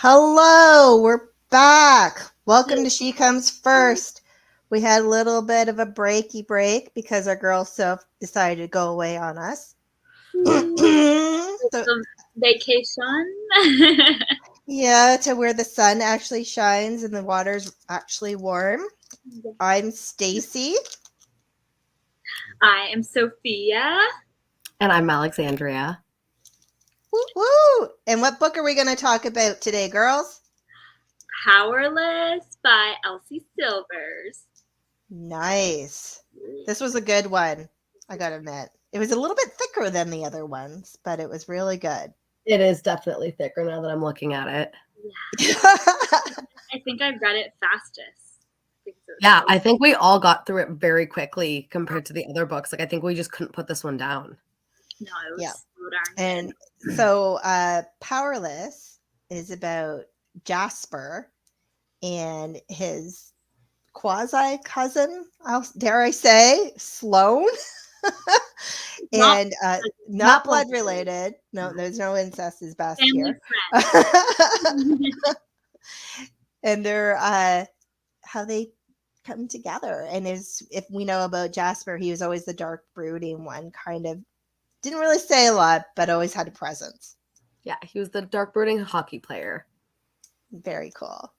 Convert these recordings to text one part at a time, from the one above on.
Hello, we're back. Welcome to She Comes First. We had a little bit of a break because our girl Soph decided to go away on us. So, Some vacation. yeah, to where the sun actually shines and the water's actually warm. I'm Stacy. I am Sophia. And I'm Alexandria. Woo woo! And what book are we going to talk about today, girls? Powerless by Elsie Silvers. Nice. This was a good one, I gotta admit. It was a little bit thicker than the other ones, but it was really good. It is definitely thicker now that I'm looking at it. Yeah. I think I read it fastest. Yeah, I think we all got through it very quickly compared to the other books. Like, I think we just couldn't put this one down. No, it was so darn good. And so Powerless is about Jasper and his quasi cousin, dare I say, Sloane. And not blood related. No, there's no incest is best here. And they're how they come together. And if we know about Jasper, he was always the dark brooding one, kind of didn't really say a lot, but always had a presence. Yeah, he was the dark brooding hockey player. Very cool.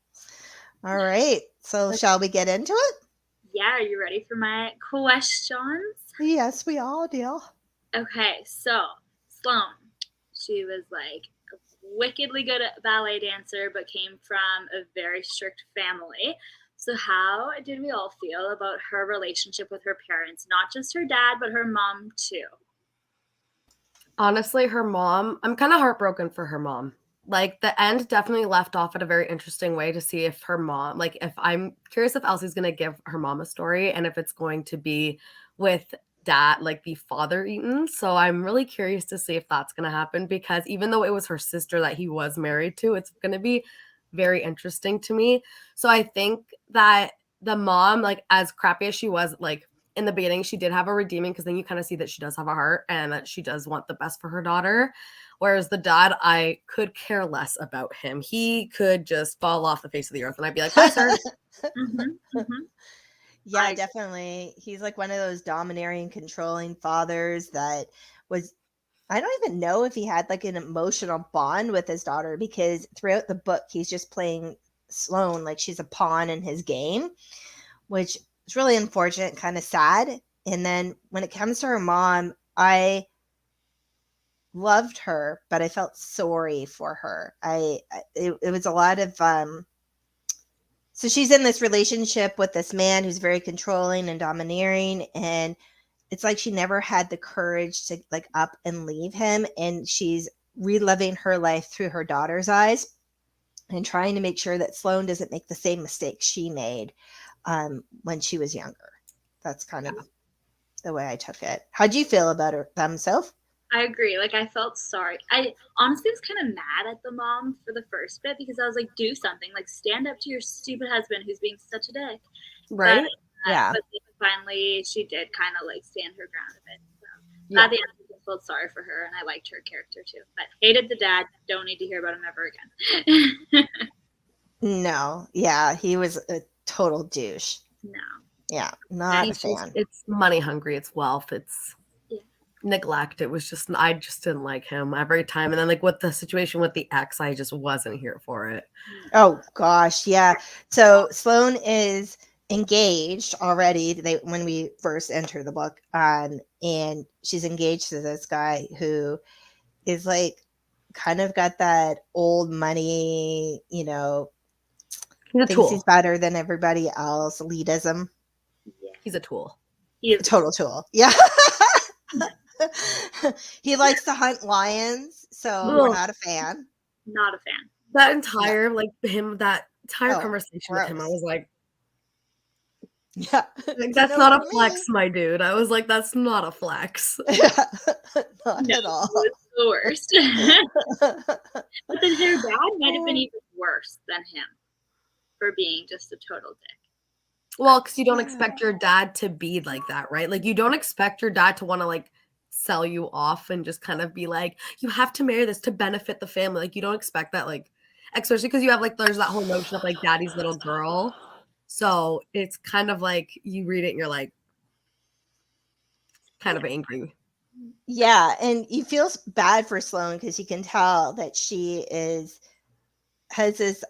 All right. So shall we get into it? Yeah, are you ready for my questions? Yes, we all do. Okay, so Sloane, she was like a wickedly good ballet dancer, but came from a very strict family. So how did we all feel about her relationship with her parents? Not just her dad, but her mom too. Honestly, her mom, I'm kind of heartbroken for her mom. Like, the end definitely left off at a very interesting way to see if her mom, like, if I'm curious if Elsie's going to give her mom a story and if it's going to be with dad, like the father eaten. So I'm really curious to see if that's going to happen, because even though it was her sister that he was married to, it's going to be very interesting to me. So I think that the mom, like, as crappy as she was, like, in the beginning, she did have a redeeming, because then you kind of see that she does have a heart and that she does want the best for her daughter. Whereas the dad, I could care less about him. He could just fall off the face of the earth and I'd be like, bye, sir. Yeah, definitely. He's like one of those domineering, controlling fathers that was, I don't even know if he had like an emotional bond with his daughter, because throughout the book, he's just playing Sloane like she's a pawn in his game, which is really unfortunate, kind of sad. And then when it comes to her mom, I loved her, but I felt sorry for her. It was a lot of so she's in this relationship with this man who's very controlling and domineering, and it's like she never had the courage to like up and leave him, and she's reliving her life through her daughter's eyes and trying to make sure that Sloane doesn't make the same mistakes she made when she was younger. That's kind of the way I took it. How'd you feel about them, Soph? I agree. Like, I felt sorry. I honestly was kind of mad at the mom for the first bit, because I was like, do something. Like, stand up to your stupid husband who's being such a dick. Right? Yeah. But finally, she did kind of like stand her ground a bit. So at the end, I felt sorry for her, and I liked her character too. But hated the dad. Don't need to hear about him ever again. No. Yeah. He was a total douche. No. Yeah. Not a fan. It's money hungry. It's wealth. It's neglect. It was just, I just didn't like him every time. And then like with the situation with the ex, I just wasn't here for it. Oh gosh, yeah. So Sloane is engaged already. When we first enter the book, and she's engaged to this guy who is like kind of got that old money, He's a thinks tool. he's better than everybody else. Elitism. Yeah. He's a tool. He is a total tool. Yeah. He likes to hunt lions, so we're not a fan. Not a fan. That entire conversation with him, I was like, yeah, that's not a flex, my dude. I was like, that's not a flex. Not at all. It's the worst. But then her dad might have been even worse than him for being just a total dick. Well, because you don't expect your dad to be like that, right? Like, you don't expect your dad to want to like sell you off and just kind of be like, you have to marry this to benefit the family. Like, you don't expect that. Like, especially because you have like there's that whole notion of like daddy's little girl. So it's kind of like you read it and you're like kind of angry. Yeah, and you feel bad for Sloane because you can tell that she has this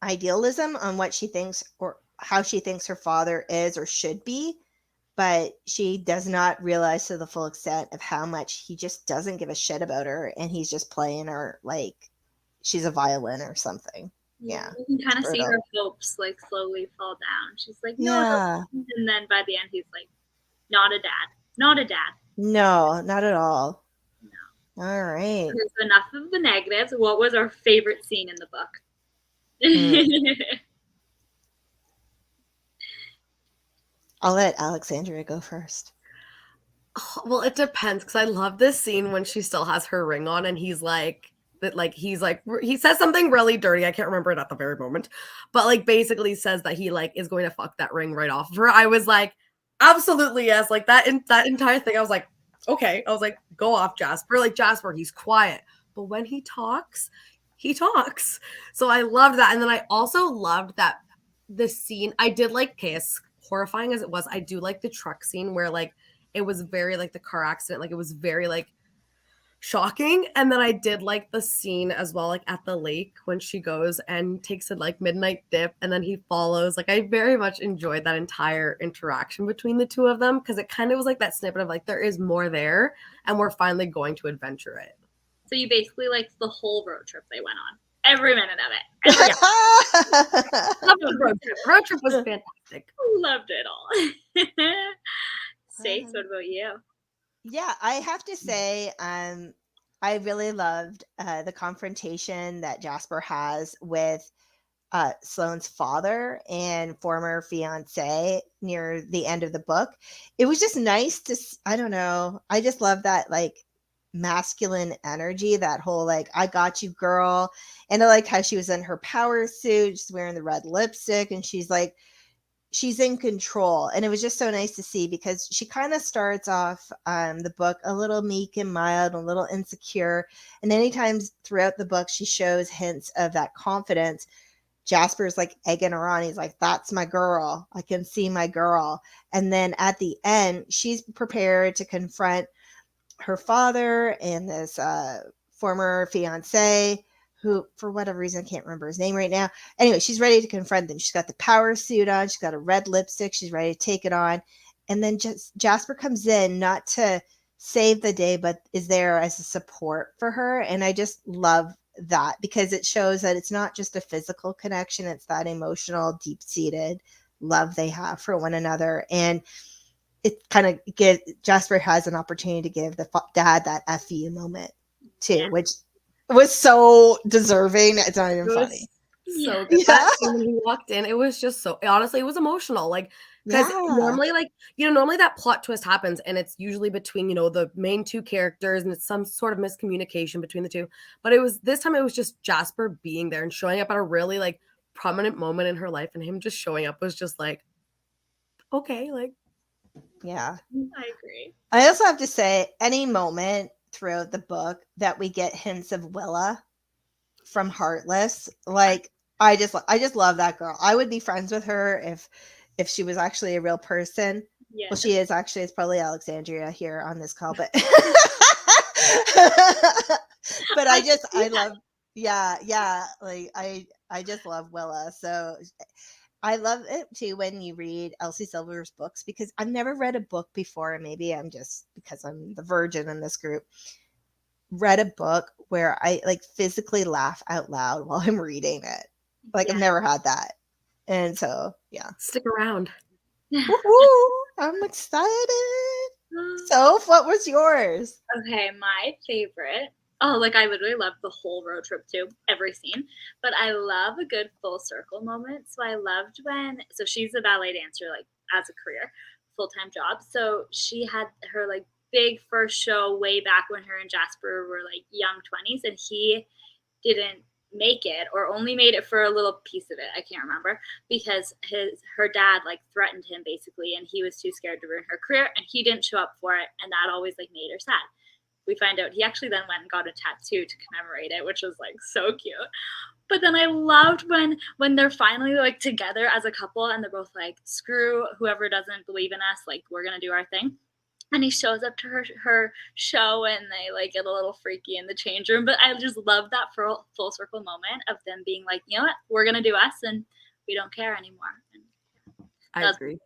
idealism on what she thinks or how she thinks her father is or should be, but she does not realize to the full extent of how much he just doesn't give a shit about her, and he's just playing her like she's a violin or something. Yeah, You can kind of see brutal. her hopes like slowly fall down. She's like, no, Yeah, and then by the end, he's like, not a dad, not a dad. no, not at all. No. All right. There's enough of the negatives. What was our favorite scene in the book? I'll let Alexandria go first. Oh, well, it depends because I love this scene when she still has her ring on and he's like that like he says something really dirty. I can't remember it at the very moment, but like basically says that he like is going to fuck that ring right off of her. I was like, absolutely yes. Like that entire thing. I was like, okay. I was like, go off, Jasper. Like Jasper, he's quiet, but when he talks, he talks. So I loved that, and then I also loved that the scene. I did like as horrifying as it was. I do like the truck scene where like it was very like the car accident, like it was very like shocking. And then I did like the scene as well, like at the lake when she goes and takes a like midnight dip and then he follows. Like I very much enjoyed that entire interaction between the two of them because it kind of was like that snippet of like there is more there and we're finally going to adventure it. So you basically liked the whole road trip they went on. Every minute of it. Loved the road trip. The road trip was fantastic. Loved it all. Stace, what about you? Yeah, I have to say, I really loved the confrontation that Jasper has with Sloane's father and former fiance near the end of the book. It was just nice to, I don't know, I just love that like masculine energy, that whole like, I got you, girl. And I like how she was in her power suit, she's wearing the red lipstick, and she's like, she's in control. And it was just so nice to see because she kind of starts off the book a little meek and mild, a little insecure, and anytime throughout the book she shows hints of that confidence, Jasper's like egging her on. He's like, that's my girl, I can see my girl. And then at the end she's prepared to confront her father and this former fiance who, for whatever reason, I can't remember his name right now. Anyway, she's ready to confront them. She's got the power suit on. She's got a red lipstick. She's ready to take it on. And then just Jasper comes in not to save the day, but is there as a support for her. And I just love that because it shows that it's not just a physical connection. It's that emotional, deep-seated love they have for one another. And it kind of Jasper has an opportunity to give the dad that F you moment too, which was so deserving. It's not even funny. So good. That scene when he walked in, it was just so, honestly, it was emotional. Like, because normally, like, normally that plot twist happens and it's usually between, the main two characters and it's some sort of miscommunication between the two. But this time it was just Jasper being there and showing up at a really like prominent moment in her life, and him just showing up was just like, okay, like. Yeah. I agree. I also have to say, any moment throughout the book that we get hints of Willa from Heartless, like I just love that girl. I would be friends with her if she was actually a real person. Yeah. Well, she is actually. It's probably Alexandria here on this call, but but I love, like I just love Willa. So I love it too when you read Elsie Silver's books, because I've never read a book before, and maybe I'm just because I'm the virgin in this group, read a book where I like physically laugh out loud while I'm reading it. Like I've never had that. And so, yeah. Stick around. Woo-hoo, I'm excited. So, what was yours? Okay, my favorite. Oh, like I literally love the whole road trip too, every scene. But I love a good full circle moment. So I loved so she's a ballet dancer, like as a career, full-time job. So she had her like big first show way back when her and Jasper were like young 20s, and he didn't make it, or only made it for a little piece of it. I can't remember, because her dad like threatened him basically, and he was too scared to ruin her career, and he didn't show up for it, and that always like made her sad. we find out he actually then went and got a tattoo to commemorate it, which was like so cute. But then I loved when they're finally like together as a couple and they're both like, screw whoever doesn't believe in us, like we're gonna do our thing. And he shows up to her show and they like get a little freaky in the change room. But I just love that full circle moment of them being like, you know what, we're gonna do us and we don't care anymore. And I agree.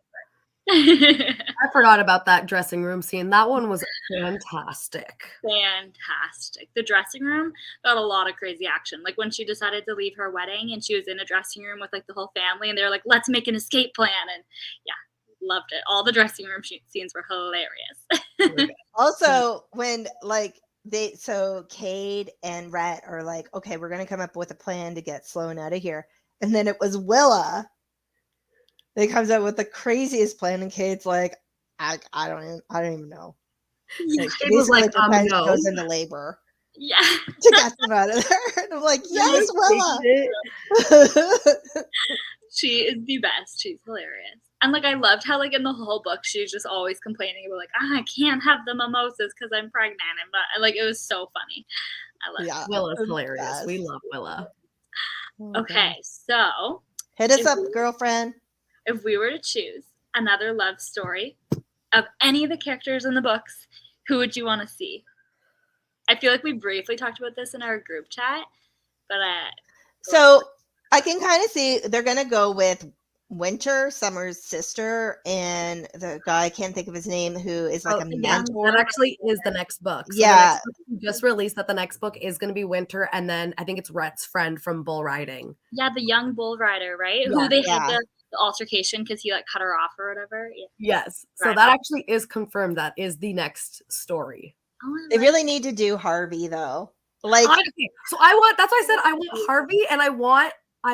I forgot about that dressing room scene. That one was fantastic. Fantastic. The dressing room got a lot of crazy action. Like when she decided to leave her wedding and she was in a dressing room with like the whole family and they were like, let's make an escape plan. And yeah, loved it. All the dressing room scenes were hilarious. Also, when like so Cade and Rhett are like, okay, we're gonna come up with a plan to get Sloane out of here, and then it was Willa that comes up with the craziest plan, and Cade's like, I don't even know. Yeah, Like, it was like no. Goes into labor. Yeah. To get them out of there. And I'm like, yes, Willa. She is the best. She's hilarious. And like I loved how like in the whole book she was just always complaining about like, I can't have the mimosas because I'm pregnant. And like it was so funny. I love it. Willa's hilarious. Best. We love Willa. Okay, so hit us up, girlfriend. If we were to choose another love story of any of the characters in the books, who would you want to see? I feel like we briefly talked about this in our group chat, but so I can kind of see they're gonna go with Winter, Summer's sister, and the guy, I can't think of his name, who is like a mentor. That actually is the next book. So yeah. Just released that the next book is going to be Winter, and then I think it's Rhett's friend from bull riding. Yeah, the young bull rider, right? Yeah, who they had the altercation because he like cut her off or whatever. Yeah. Yes. So that actually is confirmed. That is the next story. Oh, they really need to do Harvey though. Like, so I want, that's why I said I want Harvey, and I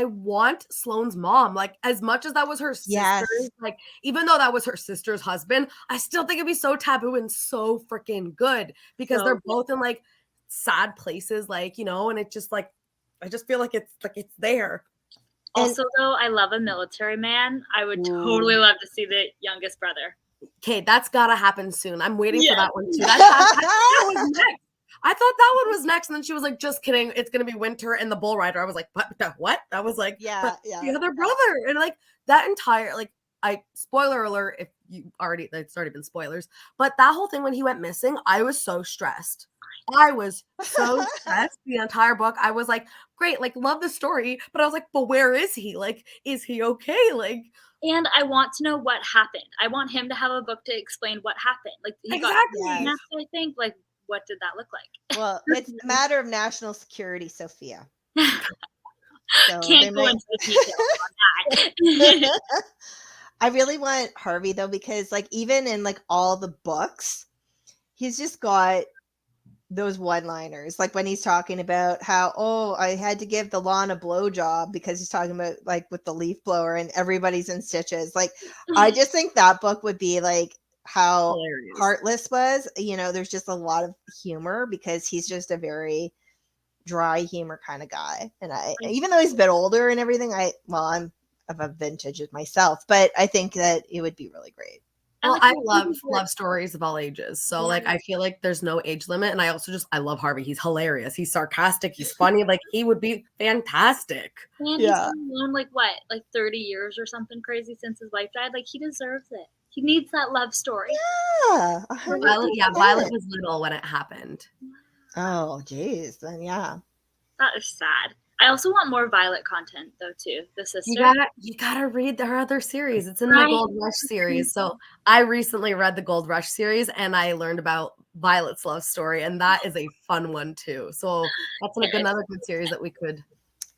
want Sloane's mom. Like, as much as that was her sister, like, even though that was her sister's husband, I still think it'd be so taboo and so freaking good because they're both in like sad places, like, you know, and it just like, I just feel like it's there. Also, though, I love a military man. I would totally love to see the youngest brother. Okay, that's gotta happen soon. I'm waiting for that one too. That was next. I thought that one was next, and then she was like, "Just kidding, it's gonna be Winter and the bull rider." I was like, "What?" That was like, the other brother, and like that entire spoiler alert if you already, it's already been spoilers, but that whole thing when he went missing, I was so stressed. I was so stressed the entire book. I was like, great, like love the story, but I was like, but where is he? Like, is he okay? Like. And I want to know what happened. I want him to have a book to explain what happened. Like he got kidnapped, I think. Like, what did that look like? Well, it's a matter of national security, Sophia. So can't go into the details on that. I really want Harvey though, because like even in like all the books, he's just got those one-liners, like when he's talking about how, I had to give the lawn a blowjob because he's talking about like with the leaf blower and everybody's in stitches. Like, I just think that book would be like how hilarious. Heartless was. You know, there's just a lot of humor because he's just a very dry humor kind of guy. And even though he's a bit older and everything, I'm of a vintage myself, but I think that it would be really great. Well, I love stories of all ages. So like, I feel like there's no age limit. And I also I love Harvey. He's hilarious. He's sarcastic. He's funny. Like, he would be fantastic. And he's been alone like 30 years or something crazy since his wife died. Like, he deserves it. He needs that love story. Yeah. Violet was little when it happened. Oh, geez. Then that is sad. I also want more Violet content though too. The sister. You gotta read her other series. It's in the Gold Rush series. So I recently read the Gold Rush series and I learned about Violet's love story, and that is a fun one too. So that's like another good series that we could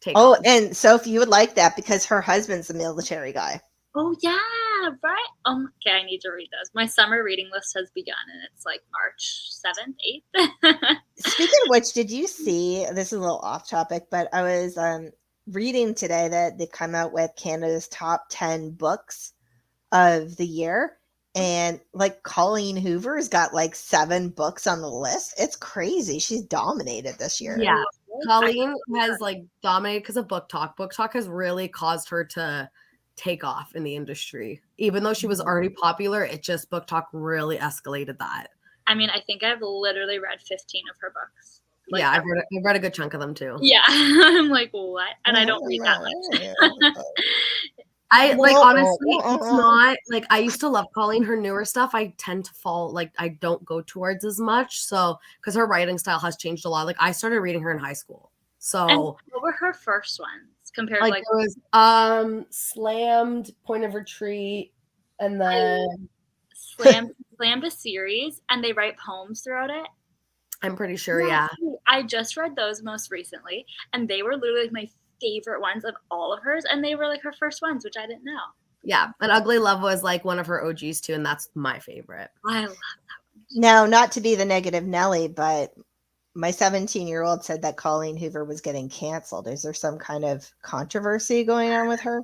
take. Oh, and Sophie, you would like that because her husband's a military guy. Oh yeah, right. Okay, I need to read those. My summer reading list has begun, and it's like March 7th, 8th. Speaking of which, did you see? This is a little off topic, but I was reading today that they come out with Canada's top 10 books of the year, and like Colleen Hoover's got like 7 books on the list. It's crazy. She's dominated this year. Yeah, Colleen has like dominated because of Book Talk. Book Talk has really caused her to take off in the industry. Even though she was already popular, Book Talk really escalated that. I mean, I think I've literally read 15 of her books. Like, yeah, I've read a good chunk of them too. Yeah. I'm like, what? And I don't read that much. I like, honestly, it's not like I used to love Colleen. Her newer stuff, I tend to fall like I don't go towards as much. So because her writing style has changed a lot. Like I started reading her in high school. So And what were her first ones compared like to there was Slammed, Point of Retreat, and then Slammed a series and they write poems throughout it? I'm pretty sure, yeah. I just read those most recently and they were literally like my favorite ones of all of hers, and they were like her first ones, which I didn't know. Yeah, and Ugly Love was like one of her OGs too, and that's my favorite. I love that one. Now, not to be the negative Nelly, but my 17-year-old said that Colleen Hoover was getting canceled. Is there some kind of controversy going on with her?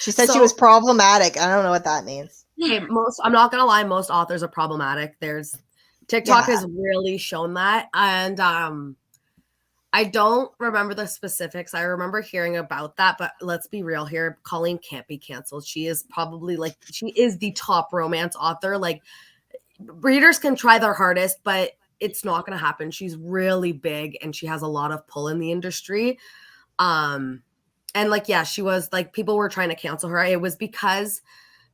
She said she was problematic. I don't know what that means. Hey, I'm not gonna lie, most authors are problematic. TikTok has really shown that, and I don't remember the specifics. I remember hearing about that, but let's be real here. Colleen can't be canceled. She is probably she is the top romance author. Like, readers can try their hardest, but it's not going to happen. She's really big and she has a lot of pull in the industry. And she was like, people were trying to cancel her. It was because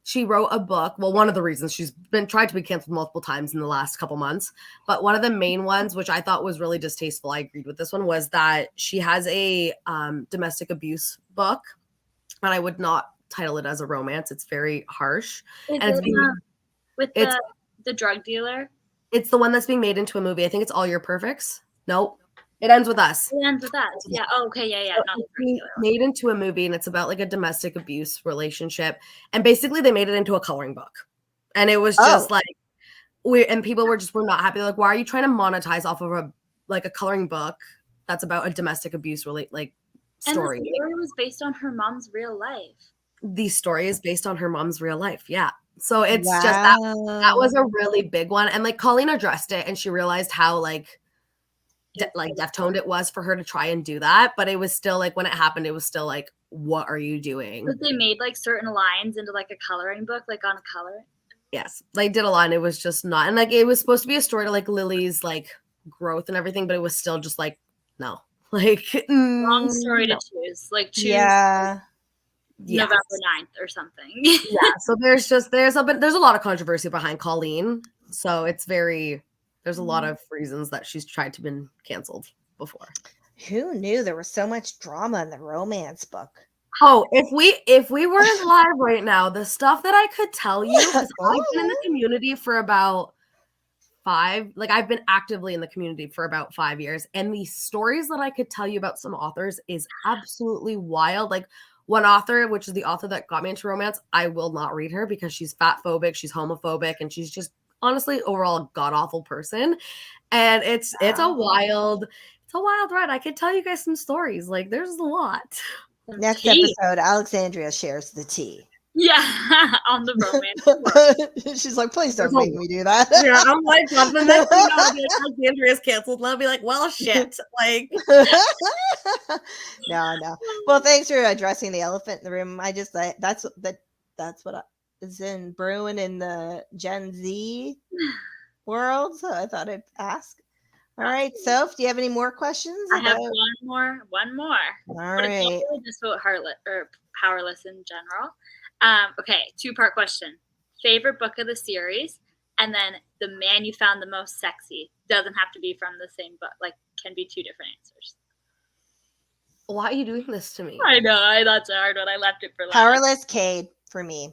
she wrote a book. Well, one of the reasons she's been tried to be canceled multiple times in the last couple months, but one of the main ones, which I thought was really distasteful, I agreed with this one, was that she has a domestic abuse book, and I would not title it as a romance. It's very harsh. With the drug dealer. It's the one that's being made into a movie. I think it's All Your Perfects. Nope. It Ends With Us. It Ends With Us. Yeah. Oh, okay. Yeah. So it's made into a movie, and it's about like a domestic abuse relationship. And basically, they made it into a coloring book, and it was just people were not happy. They're like, why are you trying to monetize off of a coloring book that's about a domestic abuse story? And the story was based on her mom's real life. The story is based on her mom's real life. Yeah. So it's just that was a really big one, and like Colleen addressed it, and she realized how deftoned it was for her to try and do that, but it was still like when it happened, it was still like, what are you doing? But they made like certain lines into like a coloring book, like on a color. Yes, they did a lot, and it was just not, and like it was supposed to be a story to like Lily's like growth and everything, but it was still just like no, like wrong story to choose. Like choose November 9th or something. Yeah, so there's a lot of controversy behind Colleen, so there's a lot of reasons that she's tried to been canceled before. Who knew there was so much drama in the romance book? Oh, if we weren't live right now, the stuff that I could tell you, because I've been in the community for about I've been actively in the community for about 5 years, and the stories that I could tell you about some authors is absolutely wild. Like one author, which is the author that got me into romance, I will not read her because she's fat phobic, she's homophobic, and she's just honestly overall a god awful person. And it's a wild ride. I could tell you guys some stories. Like there's a lot. Next episode, Alexandria shares the tea. Yeah, on the romance. She's like, please don't make me do that. Yeah, I'm like, the next thing I'll be like, Alexandria's canceled. And I'll be like, well, shit. Like, no. Well, thanks for addressing the elephant in the room. I just that's what is in brewing in the Gen Z world. So I thought I'd ask. All right, Soph, do you have any more questions? I have one more. All right. It's really just about Powerless in general. Okay, 2-part question. Favorite book of the series, and then the man you found the most sexy. Doesn't have to be from the same book. Like, can be 2 different answers. Why are you doing this to me? I know, that's a hard one. I left it for last. Powerless Cade for me.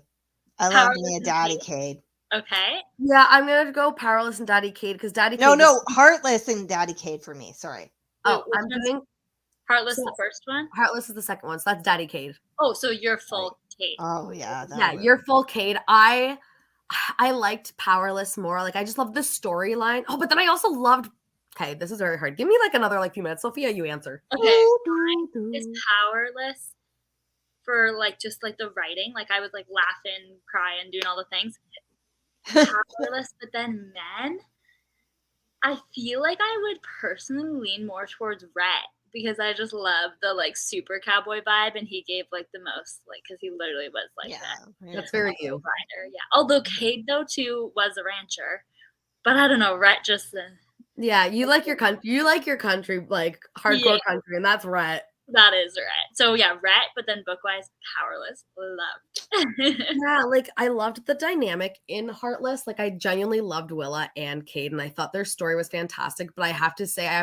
I love me a Daddy Cade. Okay. Yeah, I'm gonna go Powerless and Daddy Cade because Daddy Cade. No, Heartless and Daddy Cade for me. Sorry. Oh, I'm doing Heartless, the first one. Heartless is the second one, so that's Daddy Cade. Oh, so you're full Cade. Oh yeah. You're full Cade. I liked Powerless more. Like I just loved the storyline. Oh, but then I also loved. Okay, this is very hard. Give me like another few minutes, Sophia. You answer. Okay. Is Powerless for just the writing? Like I was laughing, crying, doing all the things. Powerless, but then Men. I feel like I would personally lean more towards Red because I just love the super cowboy vibe, and he gave the most because he literally was that. That's very you. Rider, yeah. Although Cade though too was a rancher. But I don't know, Rhett just Yeah, you like your country, like hardcore country, and that's Rhett. That is Rhett. So yeah, Rhett, but then book-wise, Powerless. Loved. Yeah, like I loved the dynamic in Heartless. Like I genuinely loved Willa and Cade, and I thought their story was fantastic. But I have to say, I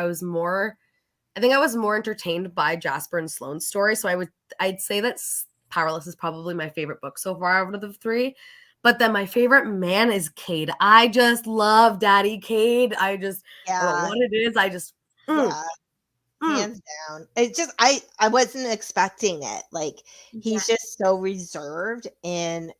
think I was more entertained by Jasper and Sloane's story. So I'd say that Powerless is probably my favorite book so far out of the three. But then my favorite man is Cade. I just love Daddy Cade. I don't know what it is. Hands down. It just I wasn't expecting it. Like he's just so reserved and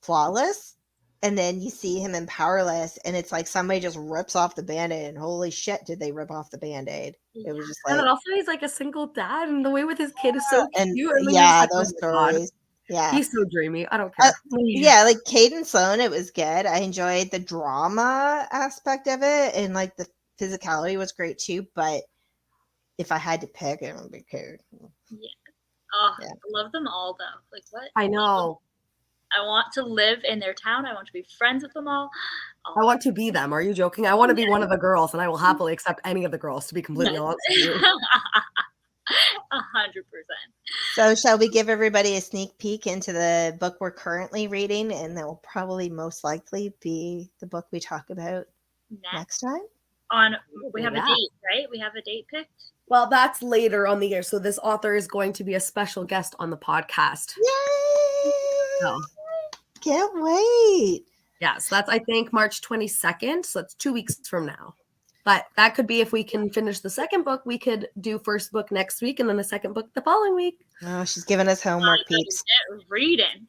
flawless. And then you see him in Powerless, and it's like somebody just rips off the Band-Aid, and holy shit, did they rip off the Band-Aid? It was just like, and also he's like a single dad, and the way with his kid is so and cute. And those stories. Yeah, he's so dreamy. I don't care. Yeah, like Cade and Sloane, it was good. I enjoyed the drama aspect of it, and like the physicality was great too. But if I had to pick, it would be Cade. Yeah. Oh, I love them all though. Like what? I know. I want to live in their town. I want to be friends with them all. I want to be them. Are you joking? I want to be one of the girls, and I will happily accept any of the girls, to be completely honest with you. 100%. So shall we give everybody a sneak peek into the book we're currently reading, and that will probably most likely be the book we talk about next time? We have a date, right? We have a date picked? Well, that's later on the year. So this author is going to be a special guest on the podcast. Yay! So. Can't wait. Yeah, so that's, I think, March 22nd. So that's 2 weeks from now. But that could be if we can finish the second book, we could do first book next week and then the second book the following week. Oh, she's giving us homework, peeps. Reading.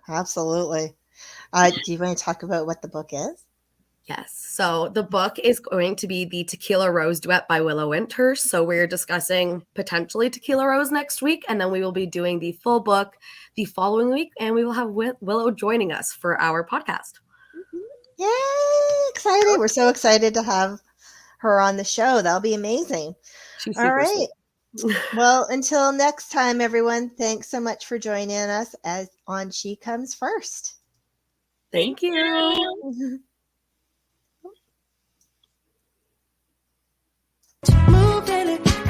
Absolutely. Do you want to talk about what the book is? Yes. So the book is going to be the Tequila Rose duet by Willow Winters. So we're discussing potentially Tequila Rose next week, and then we will be doing the full book the following week, and we will have Willow joining us for our podcast. Yay! Excited. We're so excited to have her on the show. That'll be amazing. She's all right. Sweet. Well, until next time, everyone, thanks so much for joining us as on She Comes First. Thank you. Moved in it.